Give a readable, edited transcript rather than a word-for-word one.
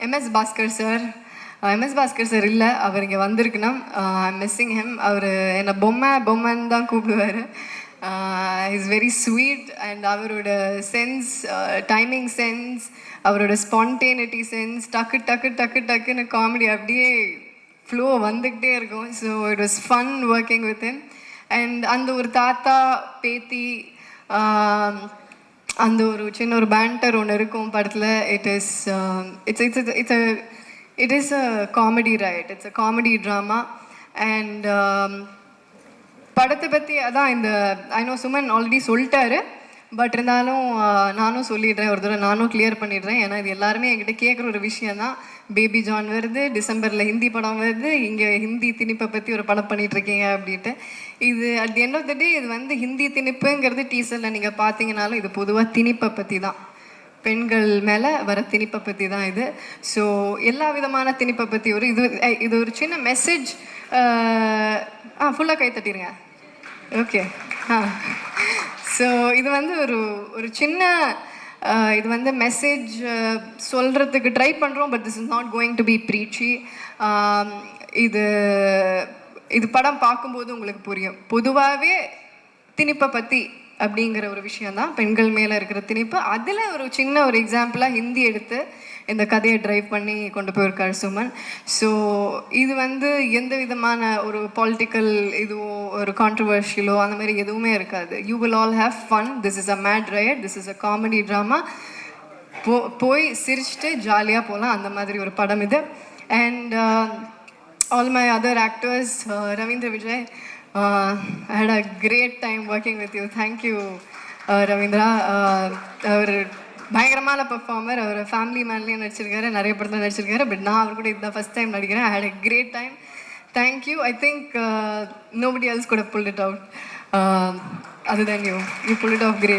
MS Bhaskar sir. MS Bhaskar sir இல்லை, அவர் இங்கே வந்திருக்குன்னா ஐம் மிஸ்ஸிங் ஹெம். அவர் என்னை பொம்மைன்னு தான் கூப்பிடுவார். இஸ் வெரி ஸ்வீட் அண்ட் அவரோட சென்ஸ், டைமிங் சென்ஸ், அவரோட ஸ்பான்டேனிட்டி சென்ஸ், டக்குன்னு காமெடி அப்படியே ஃப்ளோ வந்துக்கிட்டே இருக்கும். So it was fun working with him. And அந்த ஒரு தாத்தா பேத்தி அந்த ஒரு சின்ன ஒரு பேண்டர் ஒன்று இருக்கும் படத்தில். It is a comedy, right? It's a comedy drama. And படத்தை பற்றி அதான் இந்த ஐ நோ சுமன் ஆல்ரெடி சொல்லிட்டாரு, பட் இருந்தாலும் நானும் சொல்லிடுறேன், ஒரு தடவை நானும் கிளியர் பண்ணிடுறேன். ஏன்னா இது எல்லாருமே என்கிட்ட கேட்குற ஒரு விஷயந்தான். பேபி ஜான் வருது, டிசம்பரில் ஹிந்தி படம் வருது, இங்கே ஹிந்தி திணிப்பை பற்றி ஒரு படம் பண்ணிகிட்ருக்கீங்க அப்படின்ட்டு. இது at the end of the day இது வந்து ஹிந்தி திணிப்புங்கிறது டீசரில் நீங்கள் பார்த்தீங்கனாலும் இது பொதுவாக திணிப்பை பற்றி தான், பெண்கள் மேலே வர திணிப்பை பற்றி தான் இது. ஸோ எல்லா விதமான திணிப்பை பற்றி இது ஒரு சின்ன மெசேஜ். ஃபுல்லாக கை தட்டிடுங்க. ஓகே. ஸோ இது வந்து ஒரு சின்ன இது வந்து மெசேஜ் சொல்கிறதுக்கு ட்ரை பண்ணுறோம், but this is not going to be preachy. இது படம் பார்க்கும்போது உங்களுக்கு புரியும். பொதுவாகவே திணிப்பை பற்றி அப்படிங்கிற ஒரு விஷயந்தான், பெண்கள் மேலே இருக்கிற திணிப்பு. அதில் ஒரு சின்ன ஒரு எக்ஸாம்பிளாக ஹிந்தி எடுத்து இந்த கதையை ட்ரைவ் பண்ணி கொண்டு போயிருக்கார் சுமன். ஸோ இது வந்து எந்த விதமான ஒரு பாலிட்டிக்கல் இதுவோ ஒரு கான்ட்ரவர்ஷியலோ அந்த மாதிரி எதுவுமே இருக்காது. You will all have fun. This is a mad ride, this is a comedy drama. போய் சிரிச்சுட்டு ஜாலியாக போகலாம், அந்த மாதிரி ஒரு படம் இது. And all my other actors, Ravindra Vijay, I had a great time working with you. Thank you, Ravindra. அவர் பயங்கரமான பெர்ஃபார்மர். அவர் ஃபேமிலி மேன்லேயும் நடிச்சிருக்காரு, நிறைய படத்தில் நடிச்சிருக்காரு. பட் நான் அவர் கூட இதுதான் ஃபஸ்ட் டைம் நடிக்கிறேன். I had a great time. Thank you. I think nobody else could have pulled it out other than you. You pulled it off great.